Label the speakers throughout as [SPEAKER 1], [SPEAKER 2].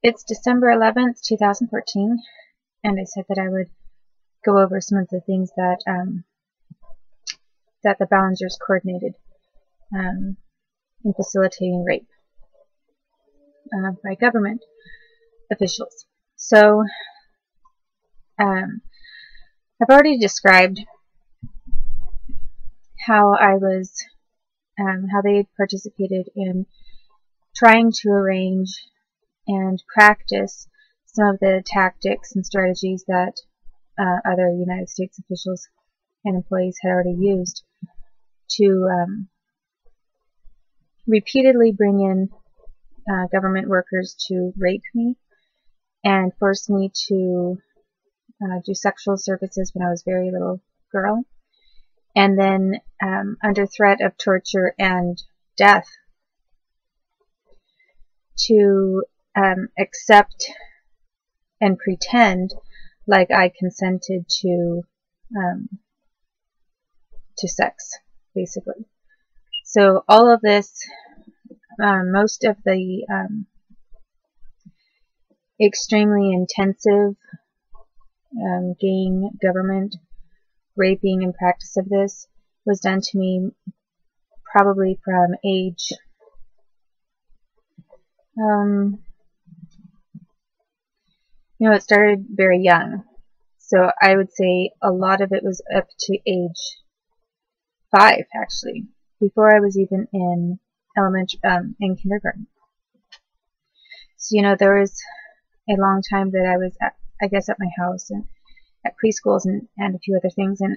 [SPEAKER 1] It's December 11th, 2014, and I said that I would go over some of the things that that the Ballingers coordinated in facilitating rape by government officials. So I've already described how how they had participated in trying to arrange and practice some of the tactics and strategies that other United States officials and employees had already used to repeatedly bring in government workers to rape me and force me to do sexual services when I was a very little girl, and then under threat of torture and death to accept and pretend like I consented to sex, basically. So all of this, most of the extremely intensive gang government raping and practice of this was done to me probably from age it started very young, so I would say a lot of it was up to age 5, actually, before I was even in in kindergarten. So there was a long time that I was at, I guess, at my house and at preschools and a few other things, and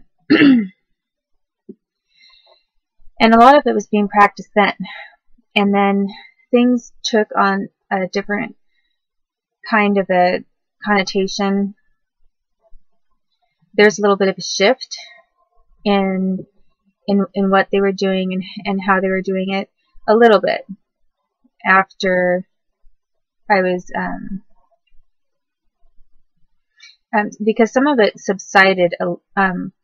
[SPEAKER 1] and a lot of it was being practiced then, and then things took on a different kind of a connotation. There's a little bit of a shift in what they were doing and how they were doing it, a little bit after I was because some of it subsided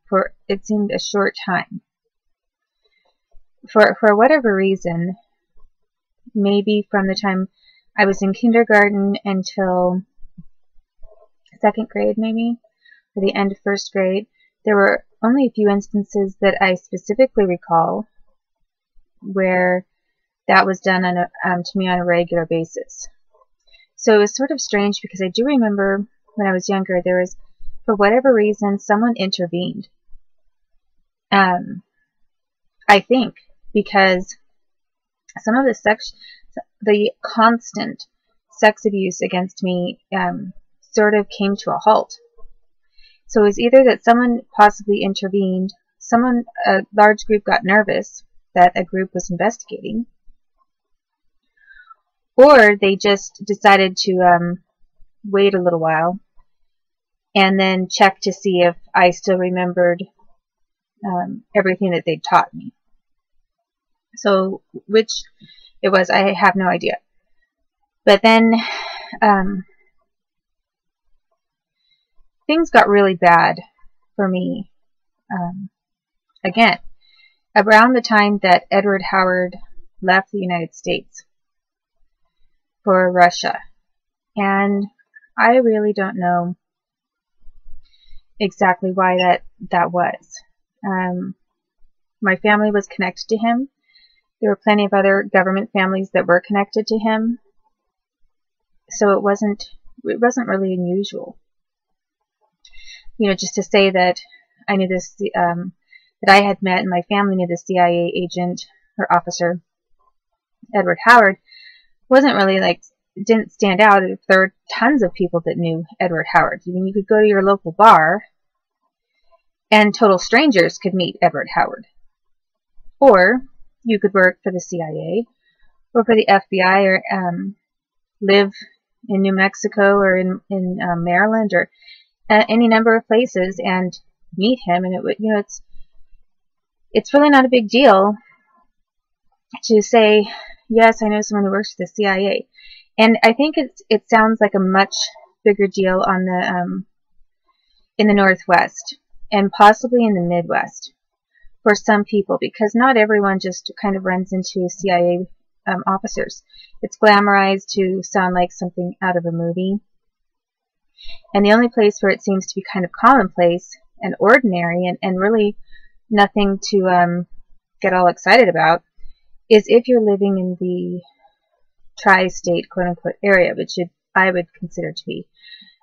[SPEAKER 1] for, it seemed, a short time. For whatever reason, maybe from the time I was in kindergarten until 2nd grade, maybe, or the end of 1st grade, there were only a few instances that I specifically recall where that was done on to me on a regular basis. So it was sort of strange, because I do remember when I was younger, there was, for whatever reason, someone intervened. I think because some of the constant sex abuse against me sort of came to a halt. So it was either that someone possibly intervened, a large group got nervous that a group was investigating, or they just decided to wait a little while and then check to see if I still remembered everything that they'd taught me. So which it was, I have no idea. But then things got really bad for me again around the time that Edward Howard left the United States for Russia. And I really don't know exactly why that was. My family was connected to him. There were plenty of other government families that were connected to him. So it wasn't really unusual. Just to say that I knew this, that I had met and my family knew the CIA agent or officer, Edward Howard, wasn't really it didn't stand out. There were tons of people that knew Edward Howard. You could go to your local bar and total strangers could meet Edward Howard. Or you could work for the CIA or for the FBI, or live in New Mexico or in Maryland, or any number of places and meet him, and it would, it's really not a big deal to say, yes, I know someone who works for the CIA. And I think it sounds like a much bigger deal on the in the Northwest and possibly in the Midwest for some people, because not everyone just kind of runs into a CIA officers. It's glamorized to sound like something out of a movie. And the only place where it seems to be kind of commonplace and ordinary and really nothing to get all excited about is if you're living in the tri-state quote-unquote area, which I would consider to be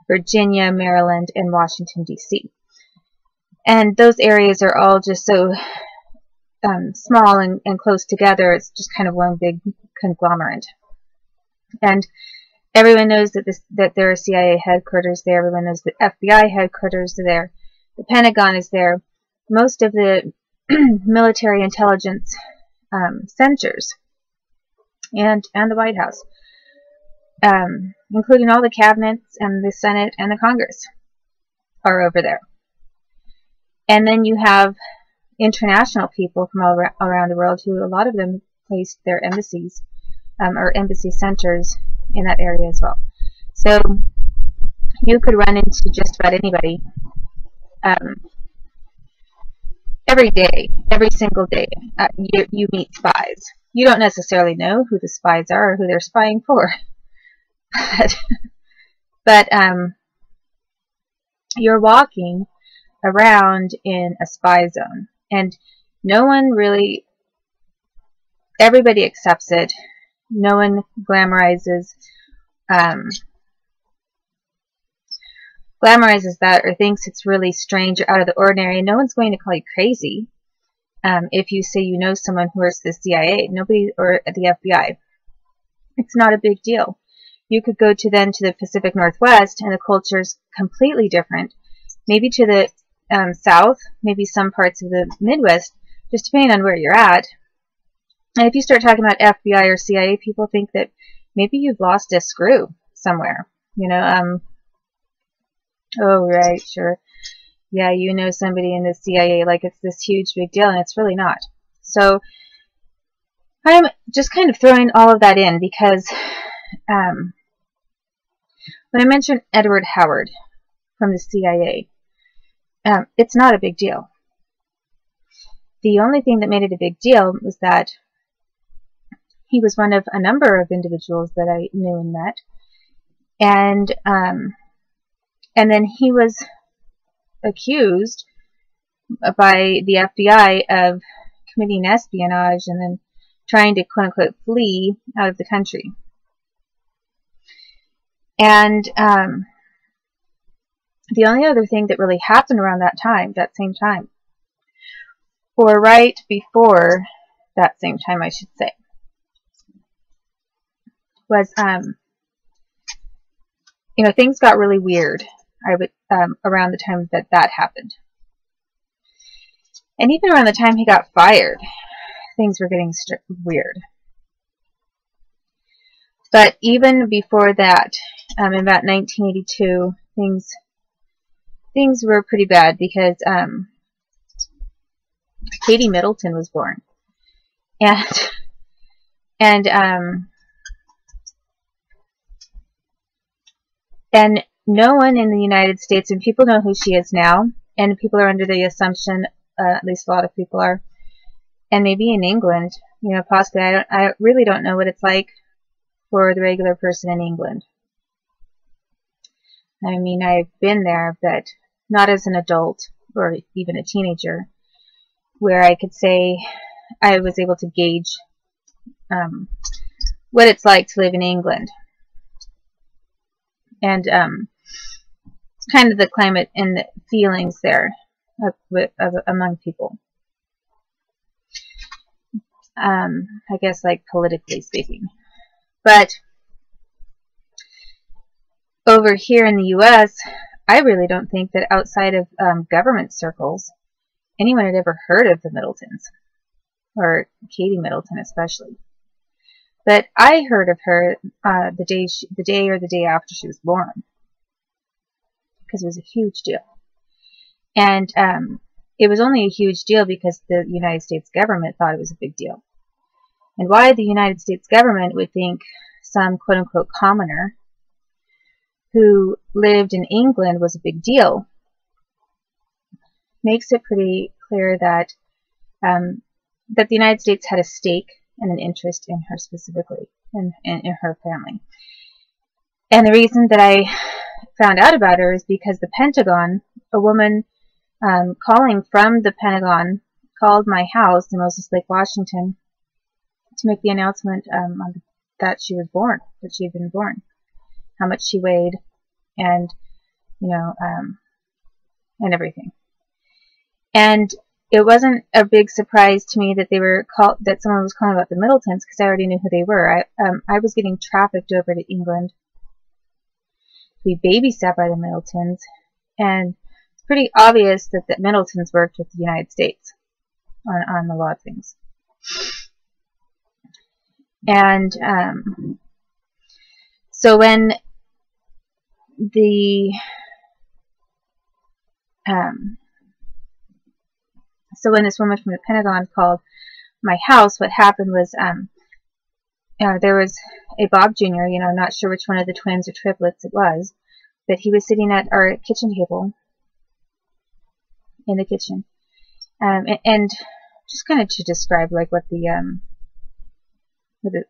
[SPEAKER 1] Virginia, Maryland, and Washington, D.C. And those areas are all just so small and close together. It's just kind of one big conglomerate. And everyone knows that there are CIA headquarters there. Everyone knows that FBI headquarters are there. The Pentagon is there. Most of the military intelligence centers and the White House, including all the cabinets and the Senate and the Congress, are over there. And then you have international people from all around the world who, a lot of them, placed their embassies or embassy centers in that area as well. So you could run into just about anybody every day, every single day. You meet spies. You don't necessarily know who the spies are or who they're spying for, but you're walking around in a spy zone, and no one really, everybody accepts it. No one glamorizes that or thinks it's really strange or out of the ordinary. No one's going to call you crazy if you say you know someone who works for the CIA, nobody, or the FBI. It's not a big deal. You could go to the Pacific Northwest, and the culture's completely different. Maybe to the South, maybe some parts of the Midwest, just depending on where you're at. And if you start talking about FBI or CIA, people think that maybe you've lost a screw somewhere. You know, oh, right, sure. Yeah, you know somebody in the CIA, like it's this huge big deal, and it's really not. So I'm just kind of throwing all of that in because when I mentioned Edward Howard from the CIA, it's not a big deal. The only thing that made it a big deal was that he was one of a number of individuals that I knew and met, and then he was accused by the FBI of committing espionage and then trying to quote-unquote flee out of the country. And the only other thing that really happened around that same time, or right before that same time, I should say, was, you know, things got really weird around the time that happened. And even around the time he got fired, things were getting weird. But even before that, in about 1982, things were pretty bad because Katie Middleton was born, and no one in the United States, and people know who she is now, and people are under the assumption, at least a lot of people are, and maybe in England, you know, possibly, I really don't know what it's like for the regular person in England. I mean, I've been there, but not as an adult or even a teenager, where I could say I was able to gauge what it's like to live in England. And kind of the climate and the feelings there among people. I guess, like, politically speaking. But over here in the U.S., I really don't think that outside of government circles, anyone had ever heard of the Middletons, or Katie Middleton especially. But I heard of her the day or the day after she was born, because it was a huge deal. And it was only a huge deal because the United States government thought it was a big deal. And why the United States government would think some quote-unquote commoner who lived in England was a big deal makes it pretty clear that that the United States had a stake and an interest in her specifically, and in her family. And the reason that I found out about her is because the Pentagon, a woman calling from the Pentagon, called my house in Moses Lake, Washington, to make the announcement that she was born, that she had been born, how much she weighed, and and everything. And it wasn't a big surprise to me that that someone was calling about the Middletons, because I already knew who they were. I was getting trafficked over to England to be babysat by the Middletons, and it's pretty obvious that the Middletons worked with the United States on a lot of things. And so when this woman from the Pentagon called my house, what happened was there was a Bob Jr., not sure which one of the twins or triplets it was, but he was sitting at our kitchen table in the kitchen. And just kind of to describe like what the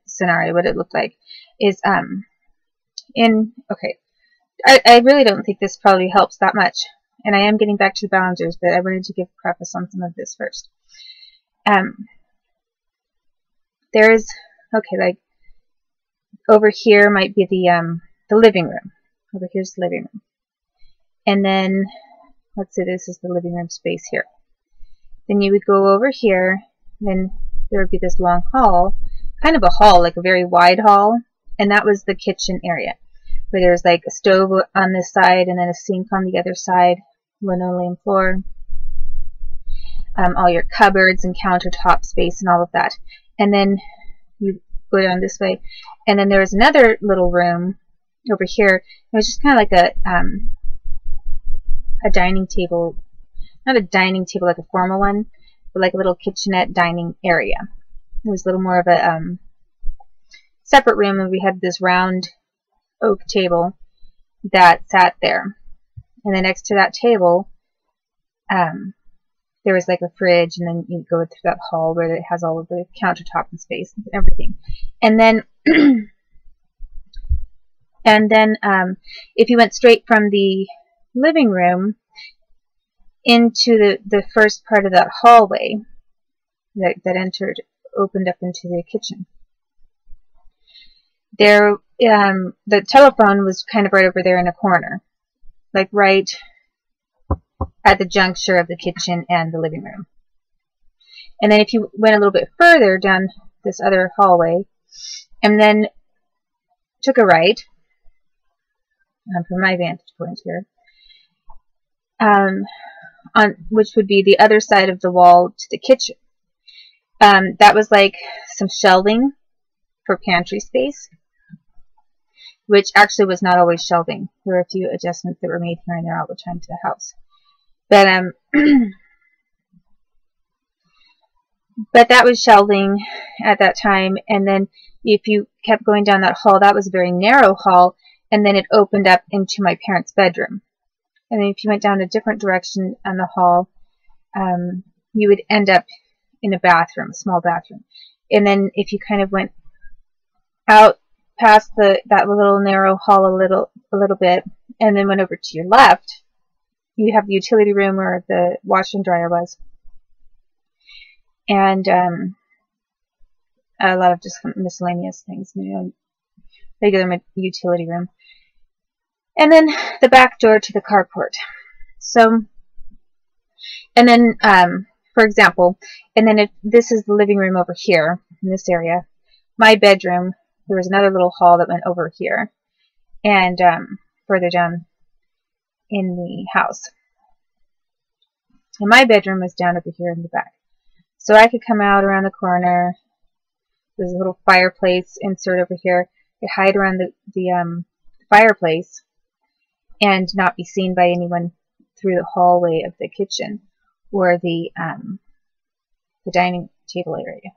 [SPEAKER 1] scenario, what it looked like, is okay, I really don't think this probably helps that much, and I am getting back to the Ballingers, but I wanted to give a preface on some of this first. There's, okay, like over here might be the living room. Over here's the living room, and then let's say this is the living room space here. Then you would go over here, then there would be this long hall, kind of a hall, like a very wide hall, and that was the kitchen area, where there's like a stove on this side and then a sink on the other side, linoleum floor, all your cupboards and countertop space and all of that. And then you go down this way, and then there was another little room over here. It was just kind of like a dining table, not a dining table like a formal one, but like a little kitchenette dining area. It was a little more of a separate room, and we had this round oak table that sat there. And then next to that table, there was like a fridge, and then you go through that hall where it has all of the countertop and space and everything. And then if you went straight from the living room into the first part of that hallway that opened up into the kitchen, there the telephone was kind of right over there in a corner, like right at the juncture of the kitchen and the living room. And then if you went a little bit further down this other hallway and then took a right, from my vantage point here, which would be the other side of the wall to the kitchen, that was like some shelving for pantry space, which actually was not always shelving. There were a few adjustments that were made here and there all the time to the house. But but that was shelving at that time. And then if you kept going down that hall, that was a very narrow hall, and then it opened up into my parents' bedroom. And then if you went down a different direction on the hall, you would end up in a bathroom, a small bathroom. And then if you kind of went out past that little narrow hall a little bit, and then went over to your left, you have the utility room where the washer and dryer was, and a lot of just miscellaneous things, regular utility room, and then the back door to the carport. So, and then, for example, and then if this is the living room over here in this area, my bedroom, there was another little hall that went over here, and further down in the house. And my bedroom was down over here in the back. So I could come out around the corner. There's a little fireplace insert over here. I could hide around the fireplace and not be seen by anyone through the hallway of the kitchen or the dining table area.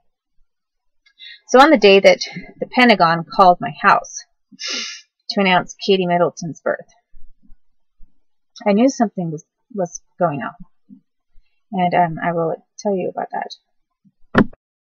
[SPEAKER 1] So on the day that the Pentagon called my house to announce Katie Middleton's birth, I knew something was going on, and I will tell you about that